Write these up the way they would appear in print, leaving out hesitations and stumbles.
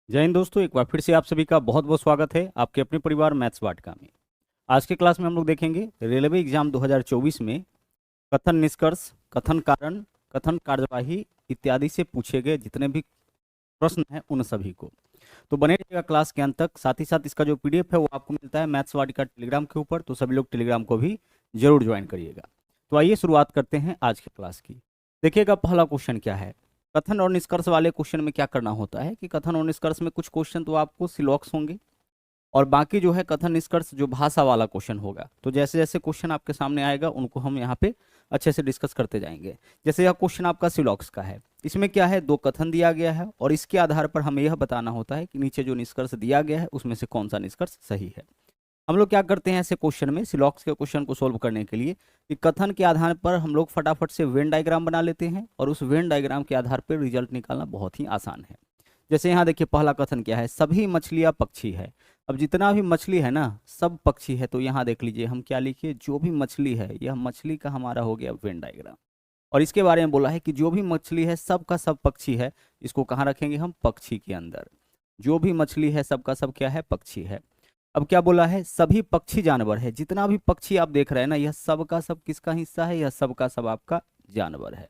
जय हिंद दोस्तों, एक बार फिर से आप सभी का बहुत बहुत स्वागत है आपके अपने परिवार मैथ्स वाटिका में। आज के क्लास में हम लोग देखेंगे रेलवे एग्जाम 2024 में कथन निष्कर्ष, कथन कारण, कथन कार्यवाही इत्यादि से पूछे गए जितने भी प्रश्न हैं उन सभी को। तो बने रहिएगा क्लास के अंत तक। साथ ही साथ इसका जो पीडीएफ है वो आपको मिलता है मैथ्स वाटिका टेलीग्राम के ऊपर, तो सभी लोग टेलीग्राम को भी जरूर ज्वाइन करिएगा। तो आइए शुरुआत करते हैं आज के क्लास की। देखिएगा पहला क्वेश्चन क्या है। कथन और निष्कर्ष वाले क्वेश्चन में क्या करना होता है कि कथन और निष्कर्ष में कुछ क्वेश्चन तो आपको सिलॉक्स होंगे और बाकी जो है कथन निष्कर्ष जो भाषा वाला क्वेश्चन होगा। तो जैसे जैसे क्वेश्चन आपके सामने आएगा उनको हम यहाँ पे अच्छे से डिस्कस करते जाएंगे। जैसे यह क्वेश्चन आपका सिलॉक्स का है, इसमें क्या है, दो कथन दिया गया है और इसके आधार पर हमें यह बताना होता है कि नीचे जो निष्कर्ष दिया गया है उसमें से कौन सा निष्कर्ष सही है। हम लोग क्या करते हैं ऐसे क्वेश्चन में, सिलॉक्स के क्वेश्चन को सोल्व करने के लिए, कि कथन के आधार पर हम लोग फटाफट से वेन डायग्राम बना लेते हैं और उस वेन डायग्राम के आधार पर रिजल्ट निकालना बहुत ही आसान है। जैसे यहाँ देखिए पहला कथन क्या है, सभी मछलियाँ पक्षी है। अब जितना भी मछली है ना सब पक्षी है, तो यहाँ देख लीजिए हम क्या लिखिए, जो भी मछली है, यह मछली का हमारा हो गया वेन डायग्राम। और इसके बारे में बोला है कि जो भी मछली है सब का सब पक्षी है, इसको कहाँ रखेंगे हम, पक्षी के अंदर। जो भी मछली है सब का सब क्या है, पक्षी है। अब क्या बोला है, सभी पक्षी जानवर है। जितना भी पक्षी आप देख रहे हैं ना, यह सब का सब किसका हिस्सा है, यह सब का सब आपका जानवर है।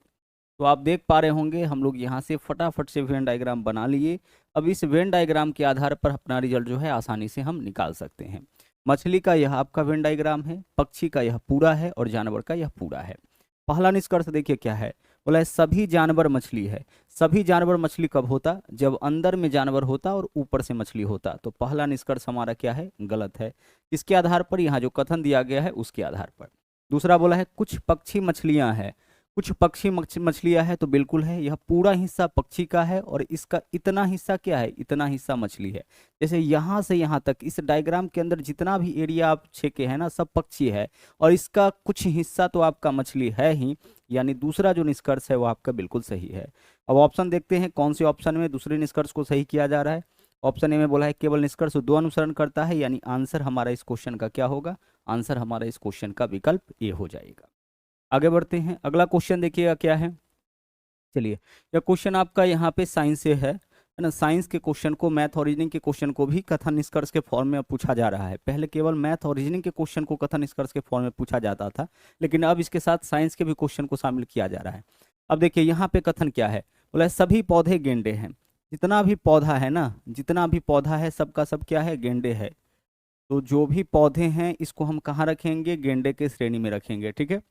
तो आप देख पा रहे होंगे हम लोग यहाँ से फटाफट से वेन डायग्राम बना लिए। अब इस वेन डायग्राम के आधार पर अपना रिजल्ट जो है आसानी से हम निकाल सकते हैं। मछली का यह आपका वेन डायग्राम है, पक्षी का यह पूरा है और जानवर का यह पूरा है। पहला निष्कर्ष देखिए क्या है, बोला है सभी जानवर मछली है। सभी जानवर मछली कब होता, जब अंदर में जानवर होता और ऊपर से मछली होता। तो पहला निष्कर्ष हमारा क्या है, गलत है। इसके आधार पर यहाँ जो कथन दिया गया है उसके आधार पर। दूसरा बोला है कुछ पक्षी मछलियां हैं। कुछ पक्षी मछलियां है, तो बिल्कुल है, यह पूरा हिस्सा पक्षी का है और इसका इतना हिस्सा क्या है, इतना हिस्सा मछली है। जैसे यहाँ से यहाँ तक इस डायग्राम के अंदर जितना भी एरिया आप छेके है ना सब पक्षी है और इसका कुछ हिस्सा तो आपका मछली है ही, यानी दूसरा जो निष्कर्ष है वो आपका बिल्कुल सही है। अब ऑप्शन देखते हैं कौन से ऑप्शन में दूसरे निष्कर्ष को सही किया जा रहा है। ऑप्शन ए में बोला है केवल निष्कर्ष दो अनुसरण करता है, यानी आंसर हमारा इस क्वेश्चन का क्या होगा, आंसर हमारा इस क्वेश्चन का विकल्प ए हो जाएगा। आगे बढ़ते हैं, अगला क्वेश्चन देखिएगा क्या है। चलिए, यह क्वेश्चन आपका यहाँ पे साइंस से है ना। साइंस के क्वेश्चन को, मैथ और रीजनिंग के क्वेश्चन को भी कथन निष्कर्ष के फॉर्म में पूछा जा रहा है। पहले केवल मैथ और रीजनिंग के क्वेश्चन को कथन निष्कर्ष के फॉर्म में पूछा जाता था, लेकिन अब इसके साथ साइंस के भी क्वेश्चन को शामिल किया जा रहा है। अब देखिए यहाँ पे कथन क्या है, बोला है, सभी पौधे गेंडे हैं। जितना भी पौधा है ना, जितना भी पौधा है सबका सब क्या है, गेंडे है। तो जो भी पौधे हैं इसको हम कहाँ रखेंगे, गेंडे के श्रेणी में रखेंगे, ठीक है।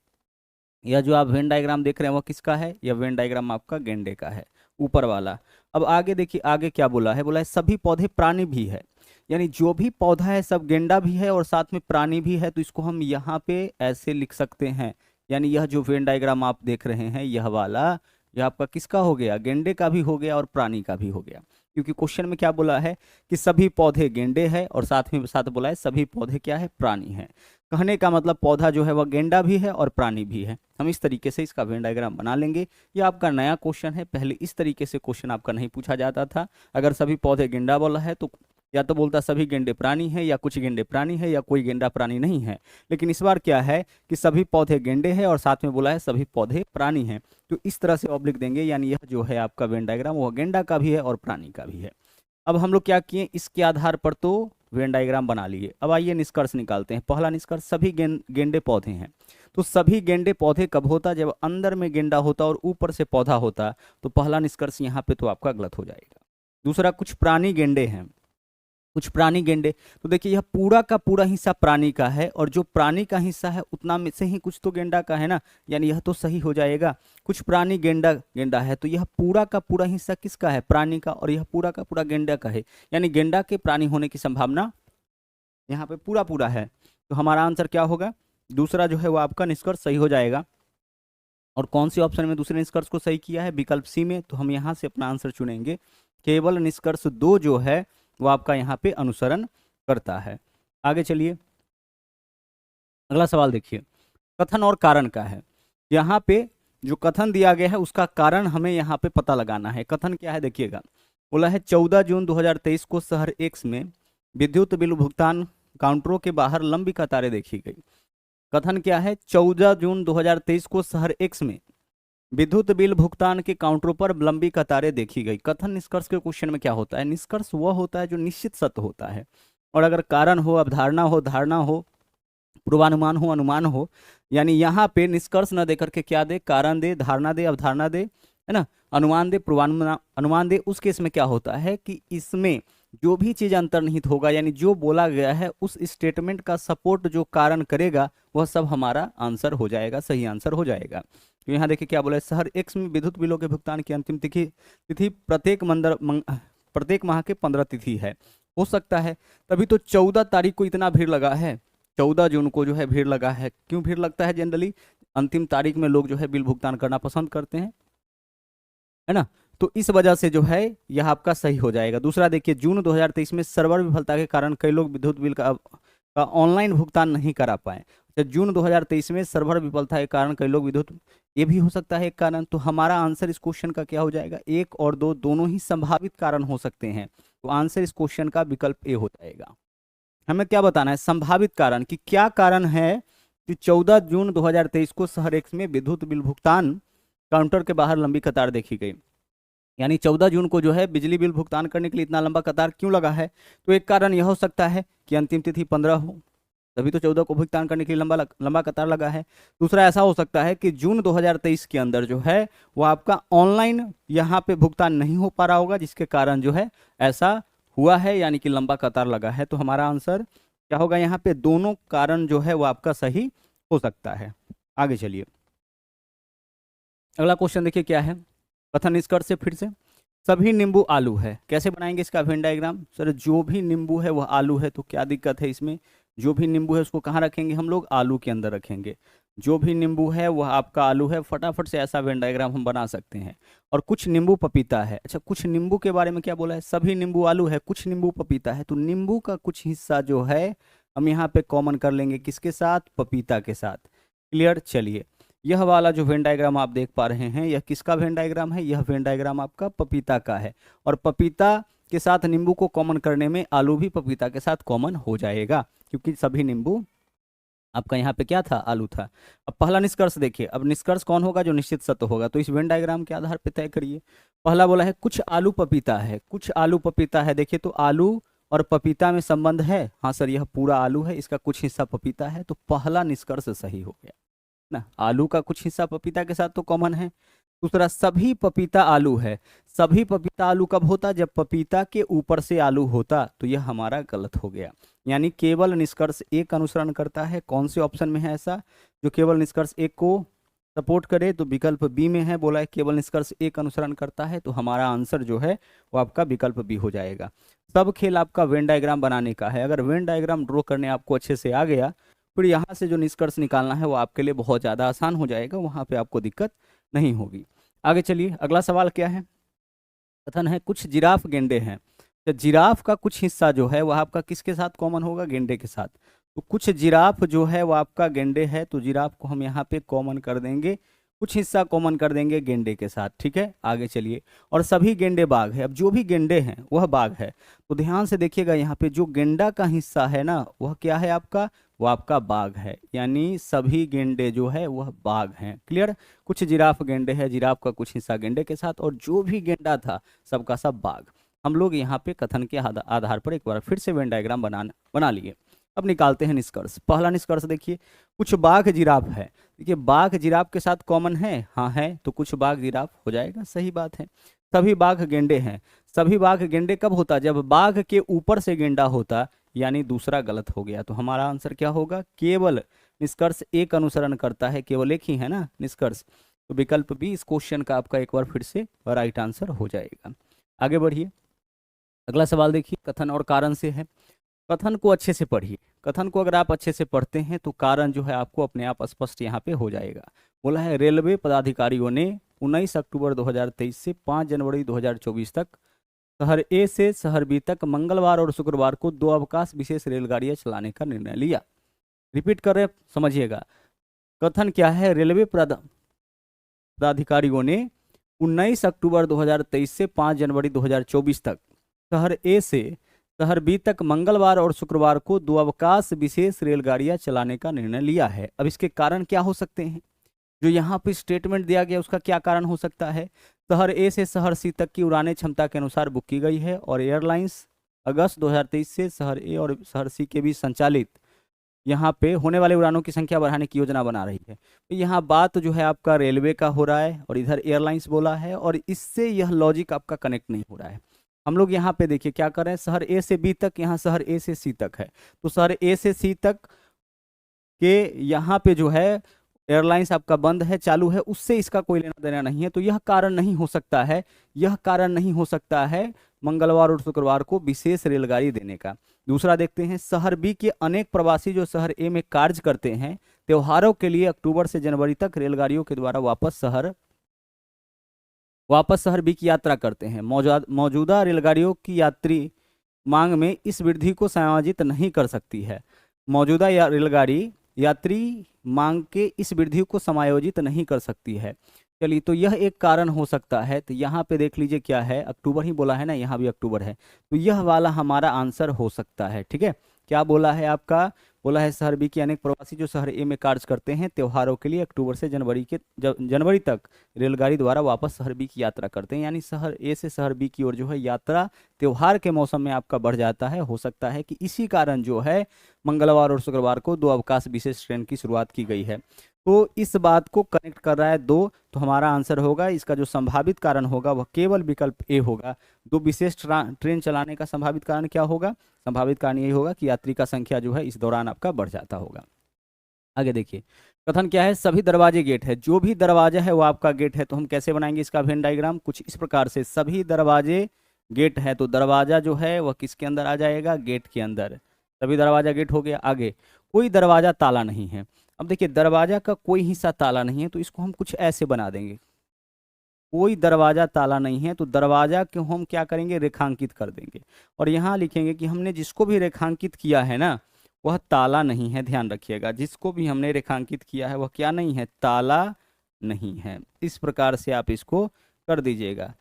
यह जो आप वेन डायग्राम देख रहे हैं वो किसका है, यह वेन डायग्राम आपका गेंडे का है, ऊपर वाला। अब आगे देखिए, आगे क्या बोला है, बोला है सभी पौधे प्राणी भी है। यानी जो भी पौधा है सब गेंडा भी है और साथ में प्राणी भी है, तो इसको हम यहाँ पे ऐसे लिख सकते हैं। यानी यह जो वेन डायग्राम आप देख रहे हैं यह वाला, यह आपका किसका हो गया, गेंडे का भी हो गया और प्राणी का भी हो गया। क्योंकि क्वेश्चन में क्या बोला है कि सभी पौधे गेंडे हैं और साथ में साथ बोला है सभी पौधे क्या है, प्राणी है। कहने का मतलब पौधा जो है वह गेंडा भी है और प्राणी भी है। हम इस तरीके से इसका वेन डायग्राम बना लेंगे। ये आपका नया क्वेश्चन है, पहले इस तरीके से क्वेश्चन आपका नहीं पूछा जाता था। अगर सभी पौधे गेंडा बोला है तो या तो बोलता सभी गेंडे प्राणी है, या कुछ गेंडे प्राणी है, या कोई गेंडा प्राणी नहीं है। लेकिन इस बार क्या है कि सभी पौधे गेंडे हैं और साथ में बोला है सभी पौधे प्राणी हैं। तो इस तरह से ऑब्लिक देंगे, यानी यह जो है आपका वेन डायग्राम वह गेंडा का भी है और प्राणी का भी है। अब हम लोग क्या किए, इसके आधार पर तो वेन डायग्राम बना लिए। अब आइए निष्कर्ष निकालते हैं। पहला निष्कर्ष, सभी गेंडे पौधे हैं। तो सभी गेंडे पौधे कब होता, जब अंदर में गेंडा होता और ऊपर से पौधा होता। तो पहला निष्कर्ष यहाँ पे तो आपका गलत हो जाएगा। दूसरा, कुछ प्राणी गेंडे हैं। कुछ प्राणी गेंडे, तो देखिए यह पूरा का पूरा हिस्सा प्राणी का है और जो प्राणी का हिस्सा है उतना में से ही कुछ तो गेंडा का है ना, यानी यह तो सही हो जाएगा। कुछ प्राणी गेंडा गेंडा है, तो यह पूरा का पूरा हिस्सा किसका है, प्राणी का, और यह पूरा का पूरा गेंडा का है, यानी गेंडा के प्राणी होने की संभावना यहाँ पे पूरा पूरा है। तो हमारा आंसर क्या होगा, दूसरा जो है वो आपका निष्कर्ष सही हो जाएगा। और कौन सी ऑप्शन में दूसरे निष्कर्ष को सही किया है, विकल्प सी में। तो हम यहाँ से अपना आंसर चुनेंगे, केवल निष्कर्ष दो जो है वो आपका यहाँ पे अनुसरण करता है। आगे चलिए, अगला सवाल देखिए, कथन और कारण का है। यहाँ पे जो कथन दिया गया है उसका कारण हमें यहाँ पे पता लगाना है। कथन क्या है देखिएगा, बोला है 14 जून 2023 को शहर एक्स में विद्युत बिल भुगतान काउंटरों के बाहर लंबी कतारें देखी गई। कथन क्या है, 14 जून 2023 को शहर एक्स में विद्युत बिल भुगतान के काउंटरों पर लंबी कतारें देखी गई। कथन निष्कर्ष के क्वेश्चन में क्या होता है? निष्कर्ष वह होता है जो निश्चित सत्य होता है, और अगर कारण हो, अवधारणा हो, धारणा हो, पूर्वानुमान हो, अनुमान हो, यानी यहाँ पे निष्कर्ष न देकर के क्या दे? कारण दे, धारणा दे, अवधारणा दे, है ना, अनुमान दे, पूर्वानुमान अनुमान दे, उस केस में क्या होता है कि इसमें जो भी चीज अंतर्निहित होगा, यानी जो बोला गया है उस स्टेटमेंट का सपोर्ट जो कारण करेगा वह सब हमारा आंसर हो जाएगा, सही आंसर हो जाएगा। तो यहाँ देखिए क्या बोला है, शहर एक्स में विद्युत बिलों के भुगतान की अंतिम तिथि तिथि प्रत्येक माह के 15 तिथि है। हो सकता है, तभी तो 14 तारीख को इतना भीड़ लगा है, 14 जून को जो है भीड़ लगा है। क्यों भीड़ लगता है? जनरली अंतिम तारीख में लोग जो है बिल भुगतान करना पसंद करते हैं, है ना, तो इस वजह से जो है यह आपका सही हो जाएगा। दूसरा देखिए, जून 2023 में सर्वर विफलता के कारण कई लोग विद्युत बिल का ऑनलाइन भुगतान नहीं करा पाए। तो जून 2023 में सर्वर विफलता के कारण कई लोग विद्युत, ये भी हो सकता है एक कारण। तो हमारा आंसर इस क्वेश्चन का क्या हो जाएगा? 1 और 2 दोनों ही संभावित कारण हो सकते हैं, तो आंसर इस क्वेश्चन का विकल्प ए हो जाएगा। हमें क्या बताना है? संभावित कारण, कि क्या कारण है कि 14 जून 2023 को शहर एक्स में विद्युत बिल भुगतान काउंटर के बाहर लंबी कतार देखी गई। यानी 14 जून को जो है बिजली बिल भुगतान करने के लिए इतना लंबा कतार क्यों लगा है? तो एक कारण यह हो सकता है कि अंतिम तिथि 15 हो, तभी तो 14 को भुगतान करने के लिए लंबा कतार लगा है। दूसरा ऐसा हो सकता है कि जून 2023 के अंदर जो है वो आपका ऑनलाइन यहाँ पे भुगतान नहीं हो पा रहा होगा, जिसके कारण जो है ऐसा हुआ है, यानी कि लंबा कतार लगा है। तो हमारा आंसर क्या होगा? यहाँ पे दोनों कारण जो है वो आपका सही हो सकता है। आगे चलिए, अगला क्वेश्चन देखिए क्या है। कथन निष्कर्ष से फिर से, सभी नींबू आलू है। कैसे बनाएंगे इसका वेन डायग्राम? सर जो भी नींबू है वह आलू है, तो क्या दिक्कत है इसमें? जो भी नींबू है उसको कहाँ रखेंगे हम लोग? आलू के अंदर रखेंगे। जो भी नींबू है वह आपका आलू है। फटाफट से ऐसा वेन डायग्राम हम बना सकते हैं। और कुछ नींबू पपीता है। अच्छा, कुछ नींबू के बारे में क्या बोला है? सभी नींबू आलू है, कुछ नींबू पपीता है। तो नींबू का कुछ हिस्सा जो है हम यहाँ पे कॉमन कर लेंगे, किसके साथ? पपीता के साथ। क्लियर? चलिए, यह वाला जो वेन डायग्राम आप देख पा रहे हैं, यह किसका वेन डायग्राम है? यह वेन डायग्राम आपका पपीता का है। और पपीता के साथ नींबू को कॉमन करने में आलू भी पपीता के साथ कॉमन हो जाएगा, क्योंकि सभी नींबू आपका यहाँ पे क्या था? आलू था। अब पहला निष्कर्ष देखिए। अब निष्कर्ष कौन होगा? जो निश्चित सत्य होगा। तो इस वेन डायग्राम के आधार पर तय करिए। पहला बोला है कुछ आलू पपीता है, कुछ आलू पपीता है। देखिए तो आलू और पपीता में संबंध है। हाँ सर, यह पूरा आलू है, इसका कुछ हिस्सा पपीता है, तो पहला निष्कर्ष सही हो गया ना। आलू का कुछ हिस्सा पपीता के साथ तो कॉमन है। दूसरा, सभी पपीता आलू है। सभी पपीता आलू कब होता? जब पपीता के ऊपर से आलू होता। तो यह हमारा गलत हो गया। यानी केवल निष्कर्ष एक अनुसरण करता है। कौन से ऑप्शन में है ऐसा जो केवल निष्कर्ष एक को सपोर्ट करे? तो विकल्प बी में है, बोला है केवल निष्कर्ष एक अनुसरण करता है। तो हमारा आंसर जो है वो आपका विकल्प बी हो जाएगा। सब खेल आपका वेन डायग्राम बनाने का है। अगर वेन डायग्राम ड्रॉ करने आपको अच्छे से आ गया, फिर यहाँ से जो निष्कर्ष निकालना है वो आपके लिए बहुत ज़्यादा आसान हो जाएगा, वहाँ पे आपको दिक्कत नहीं होगी। आगे चलिए, अगला सवाल क्या है। कथन है कुछ जिराफ गेंडे हैं। तो जिराफ का कुछ हिस्सा जो है वह आपका किसके साथ कॉमन होगा? गेंडे के साथ। तो कुछ जिराफ जो है वो आपका गेंडे है, तो जिराफ को हम यहाँ पे कॉमन कर देंगे, कुछ हिस्सा कॉमन कर देंगे गेंडे के साथ। ठीक है, आगे चलिए। और सभी गेंडे बाघ है। अब जो भी गेंडे हैं वह बाघ है। तो ध्यान से देखिएगा, यहाँ पे जो गेंडा का हिस्सा है ना वह क्या है आपका? वो आपका बाघ है। यानी सभी गेंडे जो है वह बाघ हैं। क्लियर? कुछ जिराफ गेंडे है, जिराफ का कुछ हिस्सा गेंडे के साथ, और जो भी गेंडा था सबका सब बाघ। हम लोग यहाँ पे कथन के आधार पर एक बार फिर से वेन डायग्राम बना लिए। अब निकालते हैं निष्कर्ष। पहला निष्कर्ष देखिए, कुछ बाघ जिराफ है। देखिए बाघ जिराफ के साथ कॉमन है, हाँ है, तो कुछ बाघ जिराफ हो जाएगा, सही बात है। सभी बाघ गेंडे हैं। सभी बाघ गेंडे कब होता? जब बाघ के ऊपर से गेंडा होता, यानी दूसरा गलत हो गया। तो हमारा आंसर क्या होगा? केवल निष्कर्ष एक अनुसरण करता है, केवल एक ही है ना निष्कर्ष। तो विकल्प बी इस क्वेश्चन का आपका एक बार फिर से राइट आंसर हो जाएगा। आगे बढ़िए, अगला सवाल देखिए, कथन और कारण से है। कथन को अच्छे से पढ़िए। कथन को अगर आप अच्छे से पढ़ते हैं तो कारण जो है आपको अपने आप स्पष्ट यहाँ पे हो जाएगा। बोला है रेलवे पदाधिकारियों ने 19 अक्टूबर 2023 से 5 जनवरी 2024 तक शहर ए से शहर बी तक मंगलवार और शुक्रवार को 2 अवकाश विशेष रेलगाड़ियां चलाने का निर्णय लिया। रिपीट कर रहे, समझिएगा। कथन क्या है? रेलवे पदाधिकारियों ने 19 अक्टूबर 2023 से 5 जनवरी 2024 तक शहर ए से शहर बी तक मंगलवार और शुक्रवार को 2 अवकाश विशेष रेलगाड़ियां चलाने का निर्णय लिया है। अब इसके कारण क्या हो सकते हैं? जो यहाँ पे स्टेटमेंट दिया गया उसका क्या कारण हो सकता है? शहर ए से शहर सी तक की उड़ानें क्षमता के अनुसार बुक की गई है और एयरलाइंस अगस्त 2023 से शहर ए और शहर सी के बीच संचालित यहाँ पे होने वाले उड़ानों की संख्या बढ़ाने की योजना बना रही है। तो यहाँ बात जो है आपका रेलवे का हो रहा है और इधर एयरलाइंस बोला है, और इससे यह लॉजिक आपका कनेक्ट नहीं हो रहा है। हम लोग यहाँ पे देखिए क्या कर रहे हैं, शहर ए से बी तक, यहाँ शहर ए से सी तक है, तो शहर ए से सी तक के यहाँ पे जो है एयरलाइंस आपका बंद है, चालू है, उससे इसका कोई लेना देना नहीं है। तो यह कारण नहीं हो सकता है, यह कारण नहीं हो सकता है मंगलवार और शुक्रवार को विशेष रेलगाड़ी देने का। दूसरा देखते हैं, शहर बी के अनेक प्रवासी जो शहर ए में कार्य करते हैं त्योहारों के लिए अक्टूबर से जनवरी तक रेलगाड़ियों के द्वारा वापस शहर बी की यात्रा करते हैं। मौजूदा रेलगाड़ियों की यात्री मांग में इस वृद्धि को समायोजित नहीं कर सकती है। मौजूदा रेलगाड़ी यात्री मांग के इस वृद्धि को समायोजित नहीं कर सकती है। चलिए, तो यह एक कारण हो सकता है। तो यहाँ पे देख लीजिए क्या है, अक्टूबर ही बोला है ना, यहाँ भी अक्टूबर है, तो यह वाला हमारा आंसर हो सकता है। ठीक है, क्या बोला है आपका, बोला है शहर बी के अनेक प्रवासी जो शहर ए में कार्य करते हैं त्योहारों के लिए अक्टूबर से जनवरी तक रेलगाड़ी द्वारा वापस शहर बी की यात्रा करते हैं, यानी शहर ए से शहर बी की ओर जो है यात्रा त्योहार के मौसम में आपका बढ़ जाता है। हो सकता है कि इसी कारण जो है मंगलवार और शुक्रवार को 2 अवकाश विशेष ट्रेन की शुरुआत की गई है। तो इस बात को कनेक्ट कर रहा है 2, तो हमारा आंसर होगा, इसका जो संभावित कारण होगा वह केवल विकल्प ए होगा। 2 विशेष ट्रेन चलाने का संभावित कारण क्या होगा? संभावित कारण यही होगा कि यात्री का संख्या जो है इस दौरान आपका बढ़ जाता होगा। आगे देखिए, कथन क्या है, सभी दरवाजे गेट है। जो भी दरवाजा है वो आपका गेट है। तो हम कैसे बनाएंगे इसका वेन डायग्राम, कुछ इस प्रकार से, सभी दरवाजे गेट है, तो दरवाजा जो है वह किसके अंदर आ जाएगा? गेट के अंदर। सभी दरवाजा गेट हो गया। आगे, कोई दरवाजा ताला नहीं है। अब देखिए, दरवाजा का कोई हिस्सा ताला नहीं है, तो इसको हम कुछ ऐसे बना देंगे, कोई दरवाजा ताला नहीं है, तो दरवाजा को हम क्या करेंगे? रेखांकित कर देंगे, और यहाँ लिखेंगे कि हमने जिसको भी रेखांकित किया है ना वह ताला नहीं है। ध्यान रखिएगा, जिसको भी हमने रेखांकित किया है वह क्या नहीं है? ताला नहीं है। इस प्रकार से आप इसको कर दीजिएगा।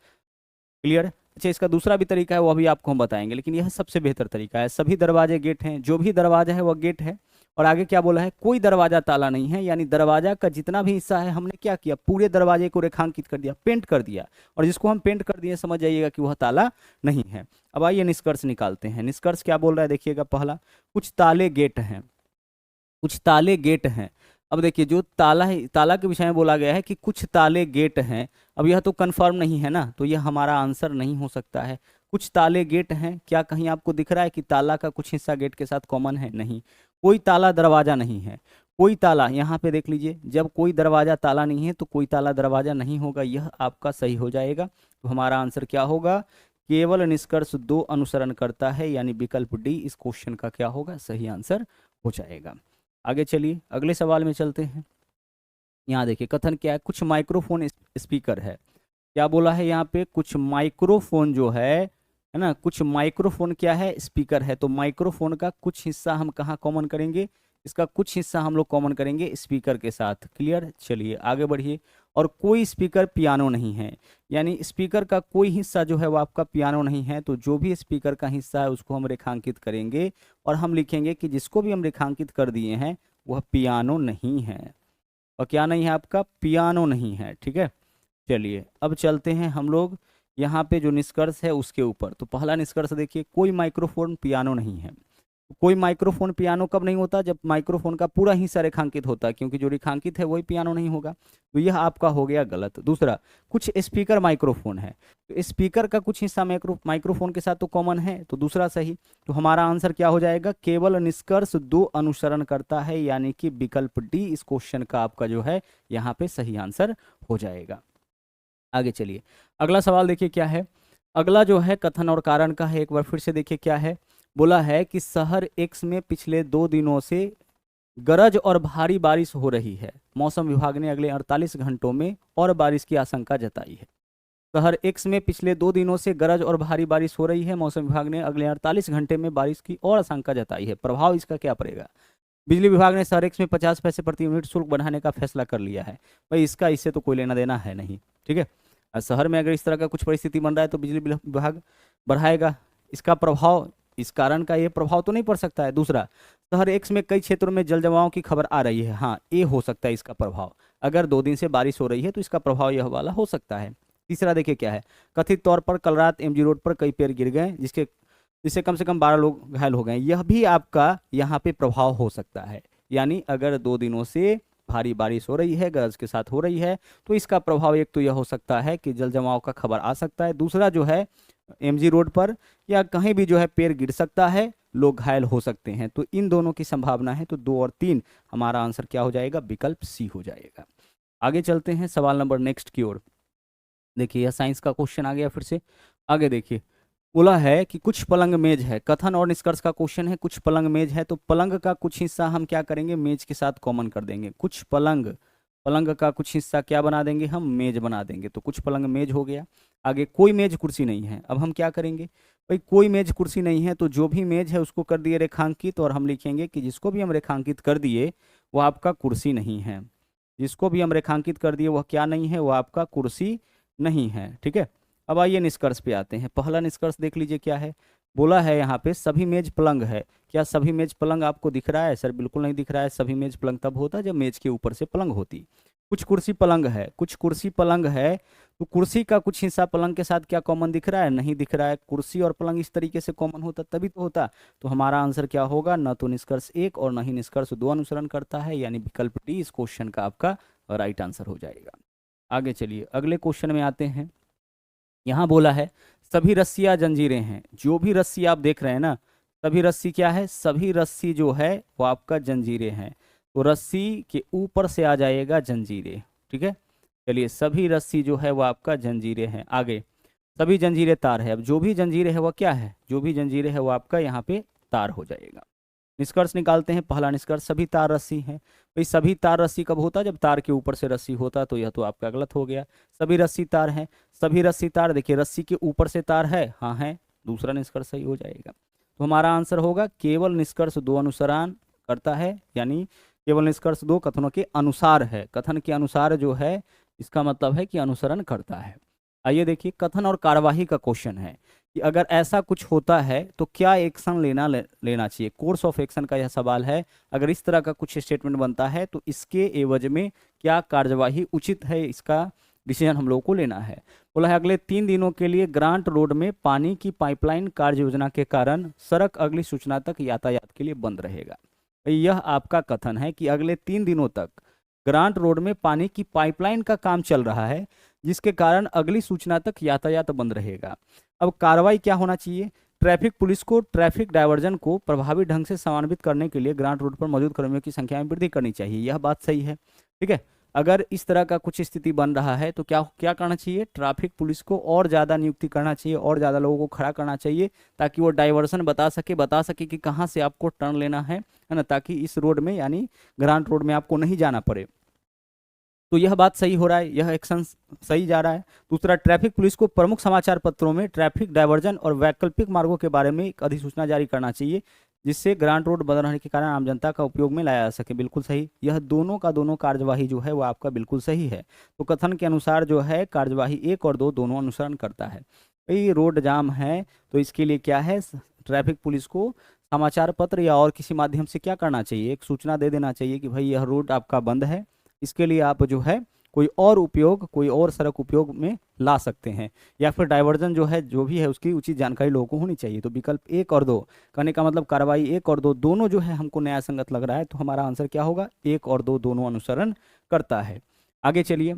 क्लियर? अच्छा, इसका दूसरा भी तरीका है, वह भी आपको हम बताएंगे, लेकिन यह सबसे बेहतर तरीका है। सभी दरवाजे गेट हैं, जो भी दरवाजा है वह गेट है। और आगे क्या बोला है? कोई दरवाजा ताला नहीं है, यानी दरवाजा का जितना भी हिस्सा है हमने क्या किया? पूरे दरवाजे को रेखांकित कर दिया, पेंट कर दिया, और जिसको हम पेंट कर दिए समझ जाइएगा कि वह ताला नहीं है। अब आइए निष्कर्ष निकालते हैं। निष्कर्ष क्या बोल रहा है देखिएगा। पहला, कुछ ताले गेट हैं, कुछ ताले गेट हैं। अब देखिए, जो ताला है, ताला के विषय में बोला गया है कि कुछ ताले गेट हैं। अब यह तो कंफर्म नहीं है ना, तो यह हमारा आंसर नहीं हो सकता है। कुछ ताले गेट हैं, क्या कहीं आपको दिख रहा है कि ताला का कुछ हिस्सा गेट के साथ कॉमन है? नहीं। कोई ताला दरवाजा नहीं है, कोई ताला, यहाँ पे देख लीजिए, जब कोई दरवाजा ताला नहीं है तो कोई ताला दरवाजा नहीं होगा, यह आपका सही हो जाएगा। तो हमारा आंसर क्या होगा? केवल निष्कर्ष 2 अनुसरण करता है, यानी विकल्प डी इस क्वेश्चन का क्या होगा? सही आंसर हो जाएगा। आगे चलिए, अगले सवाल में चलते हैं। यहाँ देखिए, कथन क्या है, कुछ माइक्रोफोन स्पीकर है। क्या बोला है यहाँ पे? कुछ माइक्रोफोन जो है ना, कुछ माइक्रोफोन क्या है? स्पीकर है। तो माइक्रोफोन का कुछ हिस्सा हम कहाँ कॉमन करेंगे? इसका कुछ हिस्सा हम लोग कॉमन करेंगे स्पीकर के साथ। क्लियर? चलिए आगे बढ़िए। और कोई स्पीकर पियानो नहीं है, यानी स्पीकर का कोई हिस्सा जो है वो आपका पियानो नहीं है। तो जो भी स्पीकर का हिस्सा है उसको हम रेखांकित करेंगे, और हम लिखेंगे कि जिसको भी हम रेखांकित कर दिए हैं वह पियानो नहीं है। और क्या नहीं है आपका? पियानो नहीं है। ठीक है, चलिए अब चलते हैं हम लोग यहाँ पे जो निष्कर्ष है उसके ऊपर। तो पहला निष्कर्ष देखिए, कोई माइक्रोफोन पियानो नहीं है। कोई माइक्रोफोन पियानो कब नहीं होता? जब माइक्रोफोन का पूरा हिस्सा रेखांकित होता है, क्योंकि जो रेखांकित है वही पियानो नहीं होगा। तो यह आपका हो गया गलत। दूसरा, कुछ स्पीकर माइक्रोफोन है, तो स्पीकर का कुछ हिस्सा माइक्रोफोन के साथ तो कॉमन है, तो दूसरा सही। तो हमारा आंसर क्या हो जाएगा? केवल निष्कर्ष 2 अनुसरण करता है, यानी कि विकल्प डी इस क्वेश्चन का आपका जो है यहाँ पे सही आंसर हो जाएगा। आगे चलिए, अगला सवाल देखिए क्या है। अगला जो है कथन और कारण का है। एक बार फिर से देखिए क्या है। बोला है कि शहर एक्स में पिछले 2 दिनों से गरज और भारी बारिश हो रही है। मौसम विभाग ने अगले 48 घंटों में और बारिश की आशंका जताई है। शहर एक्स में पिछले 2 दिनों से गरज और भारी बारिश हो रही है। मौसम विभाग ने अगले 48 घंटे में बारिश की और आशंका जताई है। प्रभाव इसका क्या पड़ेगा? बिजली विभाग ने शहर एक्स में 50 पैसे प्रति यूनिट शुल्क बढ़ाने का फैसला कर लिया है। भाई इसका इससे तो कोई लेना देना है नहीं। ठीक है, शहर में अगर इस तरह का कुछ परिस्थिति बन रहा है तो बिजली विभाग बढ़ाएगा। इसका प्रभाव, इस कारण का ये प्रभाव तो नहीं पड़ सकता है। दूसरा, शहर एक्स में कई क्षेत्रों में जल जमाव की खबर आ रही है। हाँ, ये हो सकता है इसका प्रभाव। अगर 2 दिन से बारिश हो रही है तो इसका प्रभाव यह वाला हो सकता है। तीसरा देखिए क्या है, कथित तौर पर कल रात एमजी रोड पर कई पेड़ गिर गए जिससे कम से कम 12 लोग घायल हो गए, यह भी आपका यहाँ पे प्रभाव हो सकता है। यानी अगर 2 दिनों से भारी बारिश हो रही है, गरज के साथ हो रही है, तो इसका प्रभाव एक तो यह हो सकता है कि जल जमाव का खबर आ सकता है, दूसरा जो है एमजी रोड पर या कहीं भी जो है पेड़ गिर सकता है, लोग घायल हो सकते हैं। तो इन दोनों की संभावना है, तो 2 और 3 हमारा आंसर क्या हो जाएगा, विकल्प सी हो जाएगा। आगे चलते हैं सवाल नंबर नेक्स्ट की ओर। देखिए यह साइंस का क्वेश्चन आ गया फिर से। आगे देखिए, बोला है कि कुछ पलंग मेज है, कथन और निष्कर्ष का क्वेश्चन है। कुछ पलंग मेज है तो पलंग का कुछ हिस्सा हम क्या करेंगे, मेज के साथ कॉमन कर देंगे। कुछ पलंग, पलंग का कुछ हिस्सा क्या बना देंगे, हम मेज बना देंगे। तो कुछ पलंग मेज हो गया। आगे कोई मेज कुर्सी नहीं है, अब हम क्या करेंगे भाई, कोई मेज कुर्सी नहीं है तो जो भी मेज है उसको कर दिए रेखांकित, और हम लिखेंगे कि जिसको भी हम रेखांकित कर दिए वो आपका कुर्सी नहीं है। जिसको भी हम रेखांकित कर दिए वह क्या नहीं है, वो आपका कुर्सी नहीं है। ठीक है, अब आइए निष्कर्ष पे आते हैं। पहला निष्कर्ष देख लीजिए क्या है, बोला है यहाँ पे सभी मेज पलंग है। क्या सभी मेज पलंग आपको दिख रहा है? सर बिल्कुल नहीं दिख रहा है। सभी मेज पलंग तब होता जब मेज के ऊपर से पलंग होती। कुछ कुर्सी पलंग है, कुछ कुर्सी पलंग है तो कुर्सी का कुछ हिस्सा पलंग के साथ क्या कॉमन दिख रहा है? नहीं दिख रहा है। कुर्सी और पलंग इस तरीके से कॉमन होता तभी तो होता। तो हमारा आंसर क्या होगा, न तो निष्कर्ष 1 और न ही निष्कर्ष 2 अनुसरण करता है, यानी विकल्प डी इस क्वेश्चन का आपका राइट आंसर हो जाएगा। आगे चलिए अगले क्वेश्चन में आते हैं। यहाँ बोला है सभी रस्सियाँ जंजीरें हैं। जो भी रस्सी आप देख रहे हैं ना, सभी रस्सी क्या है, सभी रस्सी जो है वो आपका जंजीरें हैं। तो रस्सी के ऊपर से आ जाएगा जंजीरें। ठीक है, चलिए सभी रस्सी जो है वो आपका जंजीरें हैं। आगे सभी जंजीरें तार है। अब जो भी जंजीरें है वो क्या है, जो भी जंजीरें है वो आपका यहाँ पे तार हो जाएगा। निष्कर्ष निकालते हैं। पहला निष्कर्ष सभी तार रस्सी हैं। भाई सभी तार रस्सी कब होता, जब तार के ऊपर से रस्सी होता, तो यह तो आपका गलत हो गया। सभी रस्सी तार हैं, सभी रस्सी तार, देखिए रस्सी के ऊपर से तार है, हाँ है, दूसरा निष्कर्ष सही हो जाएगा। तो हमारा आंसर होगा केवल निष्कर्ष 2 अनुसरण करता है, यानी केवल निष्कर्ष 2 कथनों के अनुसार है। कथन के अनुसार जो है इसका मतलब है कि अनुसरण करता है। आइए देखिए, कथन और कार्यवाही का क्वेश्चन है कि अगर ऐसा कुछ होता है तो क्या एक्शन लेना चाहिए। कोर्स ऑफ एक्शन का यह सवाल है। अगर इस तरह का कुछ स्टेटमेंट बनता है तो इसके एवज में क्या कार्यवाही उचित है, इसका डिसीजन हम लोगों को लेना है। बोला है अगले 3 दिनों के लिए ग्रांट रोड में पानी की पाइपलाइन कार्य योजना के कारण सड़क अगली सूचना तक यातायात के लिए बंद रहेगा। यह आपका कथन है कि अगले 3 दिनों तक ग्रांट रोड में पानी की पाइपलाइन का काम चल रहा है, जिसके कारण अगली सूचना तक यातायात बंद रहेगा। अब कार्रवाई क्या होना चाहिए, ट्रैफिक पुलिस को ट्रैफिक डायवर्जन को प्रभावी ढंग से समन्वित करने के लिए ग्रांट रोड पर मौजूद कर्मियों की संख्या में वृद्धि करनी चाहिए। यह बात सही है। ठीक है, अगर इस तरह का कुछ स्थिति बन रहा है तो क्या क्या करना चाहिए, ट्रैफिक पुलिस को और ज़्यादा नियुक्ति करना चाहिए, और ज़्यादा लोगों को खड़ा करना चाहिए, ताकि वो डाइवर्सन बता सके कि कहाँ से आपको टर्न लेना है ना, ताकि इस रोड में यानी ग्रांट रोड में आपको नहीं जाना पड़े। तो यह बात सही हो रहा है, यह एक्शन सही जा रहा है। दूसरा, ट्रैफिक पुलिस को प्रमुख समाचार पत्रों में ट्रैफिक डायवर्जन और वैकल्पिक मार्गों के बारे में एक अधिसूचना जारी करना चाहिए, जिससे ग्रांट रोड बंद रहने के कारण आम जनता का उपयोग में लाया जा सके। बिल्कुल सही, यह दोनों का दोनों कार्यवाही जो है वो आपका बिल्कुल सही है। तो कथन के अनुसार जो है कार्यवाही 1 और 2 दोनों अनुसरण करता है। भाई रोड जाम है तो इसके लिए क्या है, ट्रैफिक पुलिस को समाचार पत्र या और किसी माध्यम से क्या करना चाहिए, एक सूचना दे देना चाहिए कि भाई यह रोड आपका बंद है, इसके लिए आप जो है कोई और सड़क उपयोग में ला सकते हैं, या फिर डाइवर्जन जो है जो भी है उसकी उचित जानकारी लोगों को होनी चाहिए। तो विकल्प 1 और 2 कहने का मतलब कार्रवाई 1 और 2 दोनों जो है हमको न्याय संगत लग रहा है। तो हमारा आंसर क्या होगा, 1 और 2 दोनों अनुसरण करता है। आगे चलिए,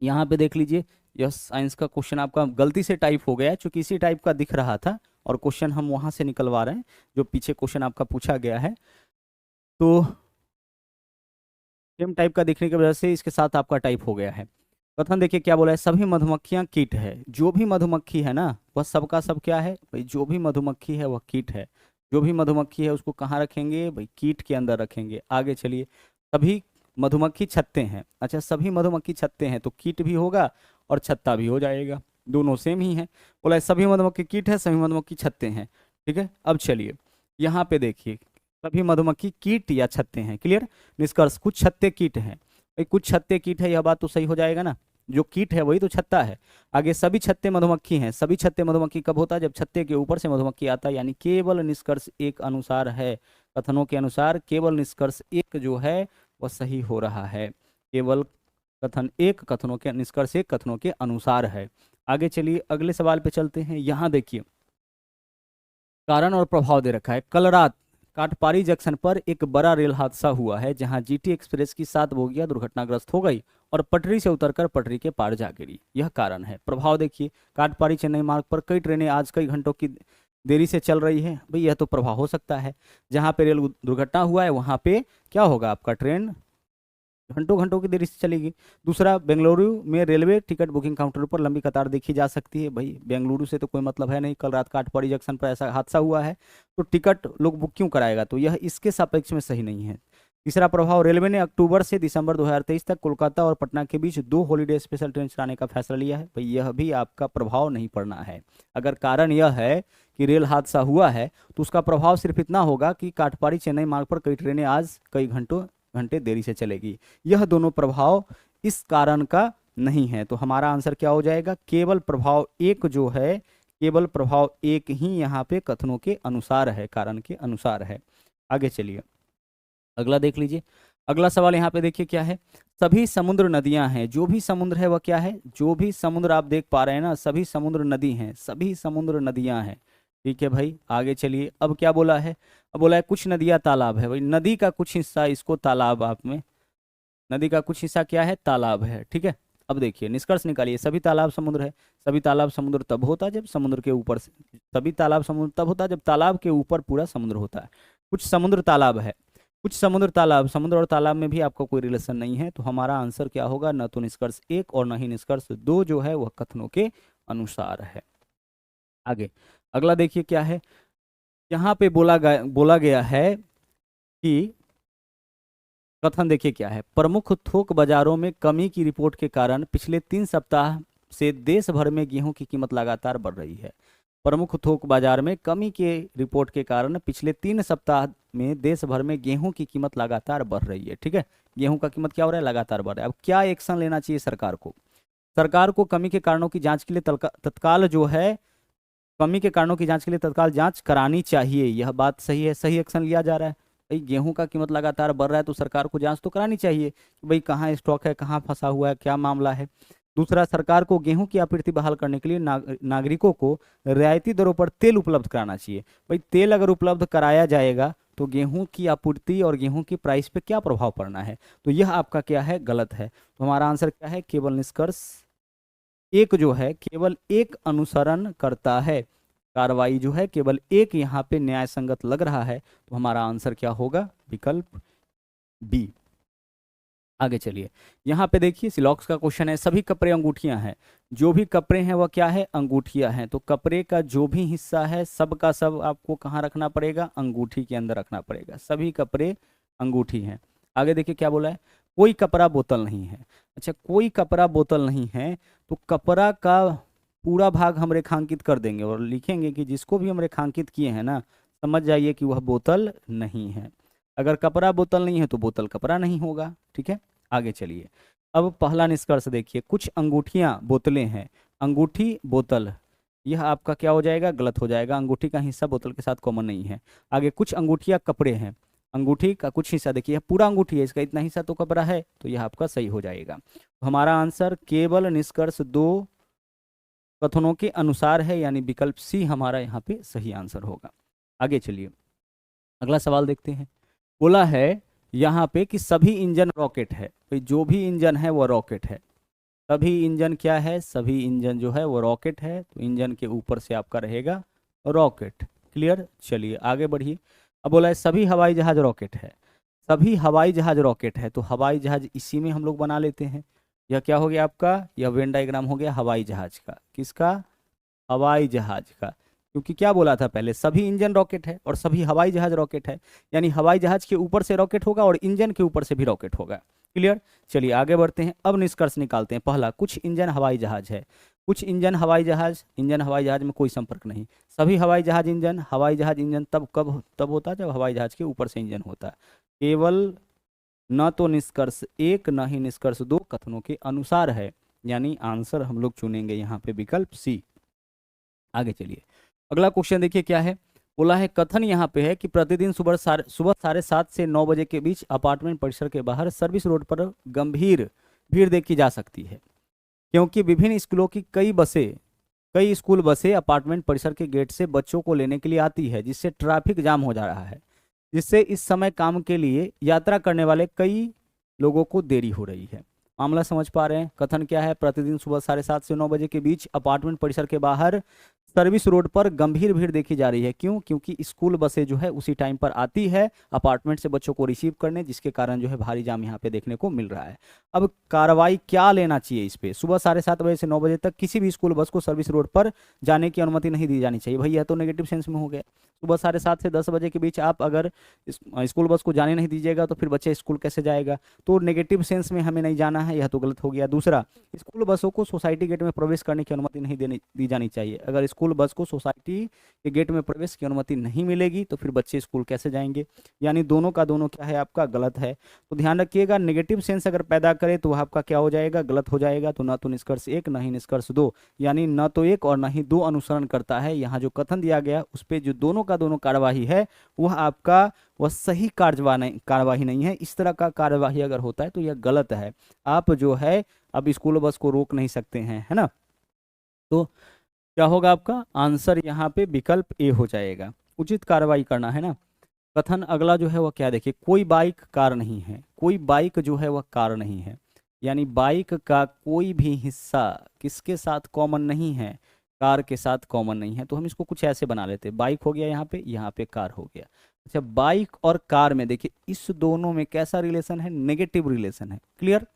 यहाँ पे देख लीजिए, यह साइंस का क्वेश्चन आपका गलती से टाइप हो गया है, चूंकि इसी टाइप का दिख रहा था और क्वेश्चन हम वहां से निकलवा रहे हैं जो पीछे क्वेश्चन आपका पूछा गया है। तो सेम टाइप का दिखने की वजह से इसके साथ आपका टाइप हो गया है। कथन देखिए क्या बोला है, सभी मधुमक्खियां कीट है। जो भी मधुमक्खी है ना वह सबका सब क्या है भाई, जो भी मधुमक्खी है वह कीट है। जो भी मधुमक्खी है उसको कहाँ रखेंगे भाई, कीट के अंदर रखेंगे। आगे चलिए, सभी मधुमक्खी छत्ते हैं। अच्छा, सभी मधुमक्खी छत्ते हैं तो कीट भी होगा और छत्ता भी हो जाएगा, दोनों सेम ही है। बोला है सभी मधुमक्खी कीट है, सभी मधुमक्खी छत्ते हैं। ठीक है, अब चलिए यहाँ पे देखिए, सभी मधुमक्खी कीट या छत्ते हैं। क्लियर, निष्कर्ष कुछ छत्ते कीट हैं। भाई कुछ छत्ते कीट है, यह बात तो सही हो जाएगा ना, जो कीट है वही तो छत्ता है। आगे सभी छत्ते मधुमक्खी हैं। सभी छत्ते मधुमक्खी कब होता है, जब छत्ते के ऊपर से मधुमक्खी आता है, यानी केवल निष्कर्ष 1 अनुसार है। कथनों के अनुसार केवल निष्कर्ष 1 जो है वह सही हो रहा है। केवल कथन एक कथनों के निष्कर्ष एक कथनों के अनुसार है। आगे चलिए अगले सवाल पे चलते हैं। यहाँ देखिए कारण और प्रभाव दे रखा है। कल रात काटपारी जंक्शन पर एक बड़ा रेल हादसा हुआ है जहां जीटी एक्सप्रेस की 7 बोगियां दुर्घटनाग्रस्त हो गई और पटरी से उतरकर पटरी के पार जा गिरी। यह कारण है। प्रभाव देखिए काटपारी चेन्नई मार्ग पर कई ट्रेनें आज कई घंटों की देरी से चल रही है। भाई यह तो प्रभाव हो सकता है। जहां पे रेल दुर्घटना हुआ है वहां पे क्या होगा, आपका ट्रेन घंटों घंटों की देरी से चलेगी। दूसरा, बेंगलुरु में रेलवे टिकट बुकिंग काउंटर पर लंबी कतार देखी जा सकती है। भाई बेंगलुरु से तो कोई मतलब है नहीं, कल रात काटपाड़ी जंक्शन पर ऐसा हादसा हुआ है तो टिकट लोग बुक क्यों कराएगा, तो यह इसके सापेक्ष में सही नहीं है। तीसरा प्रभाव, रेलवे ने अक्टूबर से दिसंबर 2023 तक कोलकाता और पटना के बीच 2 हॉलीडे स्पेशल ट्रेन चलाने का फैसला लिया है। भाई यह भी आपका प्रभाव नहीं पड़ना है। अगर कारण यह है कि रेल हादसा हुआ है तो उसका प्रभाव सिर्फ इतना होगा कि काटपाड़ी चेन्नई मार्ग पर कई ट्रेनें आज कई घंटे देरी से चलेगी। यह दोनों प्रभाव इस कारण का नहीं है। तो हमारा आंसर क्या हो जाएगा, केवल प्रभाव एक जो है, केवल प्रभाव एक ही यहाँ पे कथनों के अनुसार है, कारण के अनुसार है। आगे चलिए अगला देख लीजिए। अगला सवाल यहाँ पे देखिए क्या है। सभी समुद्र नदियां हैं, जो भी समुद्र है वह क्या है, जो भी समुद्र आप देख पा रहे हैं ना, सभी समुद्र नदी हैं, सभी समुद्र नदियां हैं। ठीक है भाई आगे चलिए। अब क्या बोला है, अब बोला है कुछ नदियां तालाब है। भाई नदी का कुछ हिस्सा इसको तालाब, आप में नदी का कुछ हिस्सा क्या है, तालाब है। ठीक है अब देखिए निष्कर्ष निकालिए। सभी तालाब समुद्र है। सभी तालाब समुद्र तब होता जब समुद्र के ऊपर से, सभी तालाब समुद्र तब होता जब तालाब के ऊपर पूरा समुद्र होता है। कुछ समुद्र तालाब है, कुछ समुद्र तालाब, समुद्र और तालाब में भी आपका कोई रिलेशन नहीं है। तो हमारा आंसर क्या होगा, न तो निष्कर्ष एक और न ही निष्कर्ष दो जो है वह कथनों के अनुसार है। आगे अगला देखिए क्या है। यहाँ पे बोला गया है कि कथन देखिए क्या है। प्रमुख थोक बाजारों में कमी की रिपोर्ट के कारण पिछले 3 सप्ताह से देश भर में गेहूं की कीमत लगातार बढ़ रही है। प्रमुख थोक बाजार में कमी के रिपोर्ट के कारण पिछले 3 सप्ताह में देश भर में गेहूं की कीमत लगातार बढ़ रही है। ठीक है गेहूं का कीमत क्या हो रहा है, लगातार बढ़ रहा है। अब क्या एक्शन लेना चाहिए सरकार को, सरकार को कमी के कारणों की जांच के लिए तत्काल जो है, कमी के कारणों की जांच के लिए तत्काल जांच करानी चाहिए। यह बात सही है, सही एक्शन लिया जा रहा है। भाई गेहूं का कीमत लगातार बढ़ रहा है तो सरकार को जांच तो करानी चाहिए कि भाई कहाँ स्टॉक है, कहाँ फंसा हुआ है, क्या मामला है। दूसरा, सरकार को गेहूं की आपूर्ति बहाल करने के लिए नागरिकों को रियायती दरों पर तेल उपलब्ध कराना चाहिए। भाई तेल अगर उपलब्ध कराया जाएगा तो गेहूं की आपूर्ति और गेहूं की प्राइस पे क्या प्रभाव पड़ना है, तो यह आपका क्या है, गलत है। तो हमारा आंसर क्या है, केवल निष्कर्ष एक जो है केवल एक अनुसरण करता है, कार्रवाई जो है केवल एक यहाँ पे न्याय संगत लग रहा है। तो हमारा आंसर क्या होगा, विकल्प बी। आगे चलिए यहाँ पे देखिए सिलॉक्स का क्वेश्चन है। सभी कपड़े अंगूठियां हैं, जो भी कपड़े हैं वह क्या है, अंगूठियां हैं। तो कपड़े का जो भी हिस्सा है सब का सब आपको कहाँ रखना पड़ेगा, अंगूठी के अंदर रखना पड़ेगा। सभी कपड़े अंगूठी हैं। आगे देखिए क्या बोला है, कोई कपड़ा बोतल नहीं है। अच्छा कोई कपड़ा बोतल नहीं है तो कपड़ा का पूरा भाग हम रेखांकित कर देंगे और लिखेंगे कि जिसको भी हम रेखांकित किए हैं ना, समझ जाइए कि वह बोतल नहीं है। अगर कपड़ा बोतल नहीं है तो बोतल कपड़ा नहीं होगा। ठीक है आगे चलिए। अब पहला निष्कर्ष देखिए, कुछ अंगूठियां बोतलें हैं, अंगूठी बोतल, यह आपका क्या हो जाएगा, गलत हो जाएगा। अंगूठी का हिस्सा बोतल के साथ कॉमन नहीं है। आगे कुछ अंगूठियां कपड़े हैं, अंगूठी का कुछ हिस्सा देखिए पूरा अंगूठी है, इसका इतना हिस्सा तो कपड़ा है, तो यह आपका सही हो जाएगा। तो हमारा आंसर केवल निष्कर्ष दो कथनों के अनुसार है, यानी विकल्प सी हमारा यहाँ पे सही आंसर होगा। आगे चलिए अगला सवाल देखते हैं। बोला है यहाँ पे कि सभी इंजन रॉकेट है। तो जो भी इंजन है वो रॉकेट है। सभी इंजन क्या है, सभी इंजन जो है वो रॉकेट है। तो इंजन के ऊपर से आपका रहेगा रॉकेट। क्लियर, चलिए आगे बढ़िए। अब बोला है सभी हवाई जहाज रॉकेट है। सभी हवाई जहाज रॉकेट है तो हवाई जहाज इसी में हम लोग बना लेते हैं। यह क्या हो गया आपका, यह वेन डायग्राम हो गया हवाई जहाज का। किसका, हवाई जहाज का। क्योंकि क्या बोला था पहले, सभी इंजन रॉकेट है और सभी हवाई जहाज रॉकेट है, यानी हवाई जहाज के ऊपर से रॉकेट होगा और इंजन के ऊपर से भी रॉकेट होगा। क्लियर, चलिए आगे बढ़ते हैं। अब निष्कर्ष निकालते हैं। पहला, कुछ इंजन हवाई जहाज है, कुछ इंजन हवाई जहाज, इंजन हवाई जहाज में कोई संपर्क नहीं। सभी हवाई जहाज इंजन, हवाई जहाज इंजन तब होता है जब हवाई जहाज के ऊपर से इंजन होता है। केवल न तो निष्कर्ष एक न ही निष्कर्ष दो कथनों के अनुसार है, यानी आंसर हम लोग चुनेंगे यहाँ पे विकल्प सी। आगे चलिए अगला क्वेश्चन देखिए क्या है। बोला है कथन यहाँ पे है कि प्रतिदिन सुबह 7:30 से 9 बजे के बीच अपार्टमेंट परिसर के बाहर सर्विस रोड पर गंभीर भीड़ देखी जा सकती है, क्योंकि विभिन्न स्कूलों की कई स्कूल बसें अपार्टमेंट परिसर के गेट से बच्चों को लेने के लिए आती है, जिससे ट्रैफिक जाम हो जा रहा है, जिससे इस समय काम के लिए यात्रा करने वाले कई लोगों को देरी हो रही है। मामला समझ पा रहे हैं? कथन क्या है? प्रतिदिन सुबह 7:30 से 9 बजे के बीच अपार्टमेंट परिसर के बाहर सर्विस रोड पर गंभीर भीड़ देखी जा रही है। क्यों? क्योंकि स्कूल बसें जो है उसी टाइम पर आती है अपार्टमेंट से बच्चों को रिसीव करने, जिसके कारण जो है भारी जाम यहाँ पे देखने को मिल रहा है। अब कार्रवाई क्या लेना चाहिए इस पे? सुबह 7:30 बजे से 9 बजे तक किसी भी स्कूल बस को सर्विस रोड पर जाने की अनुमति नहीं दी जानी चाहिए। भाई यह तो नेगेटिव सेंस में हो गया। सुबह 7:30 से 10 बजे के बीच आप अगर स्कूल बस को जाने नहीं दीजिएगा तो फिर बच्चे स्कूल कैसे जाएगा? तो नेगेटिव सेंस में हमें नहीं जाना है, यह तो गलत हो गया। दूसरा, स्कूल बसों को सोसाइटी गेट में प्रवेश करने की अनुमति नहीं दी जानी चाहिए। अगर स्कूल बस को सोसाइटी के गेट में प्रवेश की अनुमति नहीं मिलेगी तो फिर बच्चे स्कूल कैसे जाएंगे? यानी दोनों का दोनों क्या है? आपका गलत है। तो ध्यान रखिएगा, नेगेटिव सेंस अगर पैदा करे तो वह आपका क्या हो जाएगा? गलत हो जाएगा। तो न तो निष्कर्ष 1 न ही निष्कर्ष 2, यानी न तो 1 और न ही 2 अनुसरण करता है। यहाँ जो कथन दिया गया उस पर जो दोनों का दोनों कार्यवाही है वह आपका वह सही कार्यवाही नहीं है। इस तरह का कार्यवाही अगर होता है तो यह गलत है। आप जो है अब स्कूल बस को रोक नहीं सकते हैं, है ना? तो क्या होगा आपका आंसर? यहाँ पे विकल्प ए हो जाएगा। उचित कार्रवाई करना है ना। कथन अगला जो है वह क्या? देखिए, कोई बाइक कार नहीं है। कोई बाइक जो है वह कार नहीं है, यानी बाइक का कोई भी हिस्सा किसके साथ कॉमन नहीं है? कार के साथ कॉमन नहीं है। तो हम इसको कुछ ऐसे बना लेते हैं, बाइक हो गया यहाँ पे कार हो गया। अच्छा, बाइक और कार में देखिए इस दोनों में कैसा रिलेशन है? नेगेटिव रिलेशन है। क्लियर?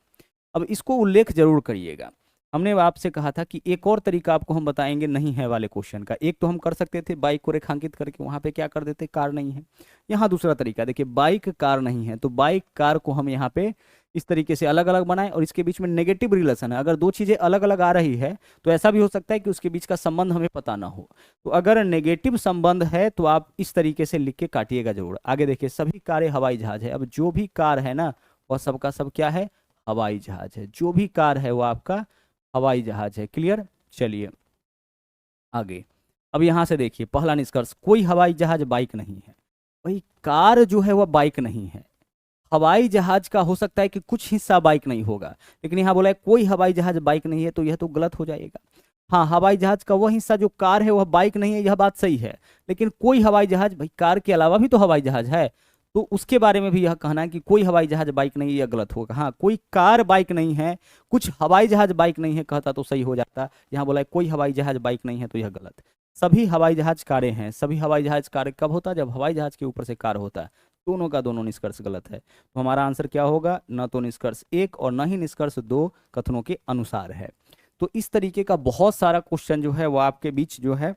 अब इसको उल्लेख जरूर करिएगा। हमने आपसे कहा था कि एक और तरीका आपको हम बताएंगे नहीं है वाले क्वेश्चन का। एक तो हम कर सकते थे बाइक को रेखांकित करके वहां पे क्या कर देते, कार नहीं है। यहाँ दूसरा तरीका देखिए, बाइक कार नहीं है तो बाइक कार को हम यहाँ पे इस तरीके से अलग अलग बनाएं और इसके बीच में नेगेटिव रिलेशन है। अगर दो चीजें अलग अलग आ रही है तो ऐसा भी हो सकता है कि उसके बीच का संबंध हमें पता ना हो। तो अगर नेगेटिव संबंध है तो आप इस तरीके से लिख के काटिएगा जरूर। आगे देखिए, सभी कारें हवाई जहाज है। अब जो भी कार है ना वह सबका सब क्या है? हवाई जहाज है। जो भी कार है वो आपका हवाई जहाज है। क्लियर? चलिए आगे। अब यहां से देखिए पहला निष्कर्ष, कोई हवाई जहाज बाइक नहीं है। भाई कार जो है वह बाइक नहीं है। हवाई जहाज का हो सकता है कि कुछ हिस्सा बाइक नहीं होगा, लेकिन यहाँ बोला है कोई हवाई जहाज बाइक नहीं है, तो यह तो गलत हो जाएगा। हाँ, हवाई जहाज का वह हिस्सा जो कार है वह बाइक नहीं है, यह बात सही है। लेकिन कोई हवाई जहाज, भाई कार के अलावा भी तो हवाई जहाज है, तो उसके बारे में भी यह कहना है कि कोई हवाई जहाज बाइक नहीं है, यह गलत होगा। हाँ, कोई कार बाइक नहीं है, कुछ हवाई जहाज बाइक नहीं है कहता तो सही हो जाता। यहाँ बोला है कोई हवाई जहाज बाइक नहीं है, तो यह गलत। सभी हवाई जहाज कारें हैं। सभी हवाई जहाज कारें कब होता है? जब हवाई जहाज के ऊपर से कार होता है। दोनों का दोनों निष्कर्ष गलत है। तो हमारा आंसर क्या होगा? न तो निष्कर्ष 1 और न ही निष्कर्ष 2 कथनों के अनुसार है। तो इस तरीके का बहुत सारा क्वेश्चन जो है वो आपके बीच जो है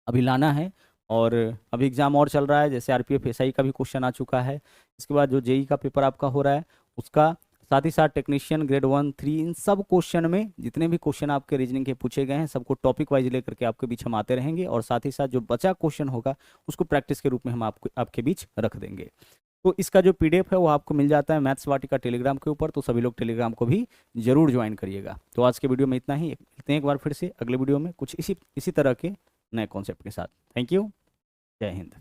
अभी लाना है। और अभी एग्जाम और चल रहा है, जैसे आरपीएफ एसआई का भी क्वेश्चन आ चुका है। इसके बाद जो जेई का पेपर आपका हो रहा है उसका, साथ ही साथ टेक्नीशियन ग्रेड 1, 3, इन सब क्वेश्चन में जितने भी क्वेश्चन आपके रीजनिंग के पूछे गए हैं सबको टॉपिक वाइज लेकर के आपके बीच हम आते रहेंगे। और साथ ही साथ जो बचा क्वेश्चन होगा उसको प्रैक्टिस के रूप में हम आपके बीच रख देंगे। तो इसका जो पीडीएफ है वो आपको मिल जाता है मैथ्स वाटिका टेलीग्राम के ऊपर, तो सभी लोग टेलीग्राम को भी जरूर ज्वाइन करिएगा। तो आज के वीडियो में इतना ही। मिलते हैं एक बार फिर से अगले वीडियो में कुछ इसी तरह के नए कॉन्सेप्ट के साथ। Thank you. जय हिंद।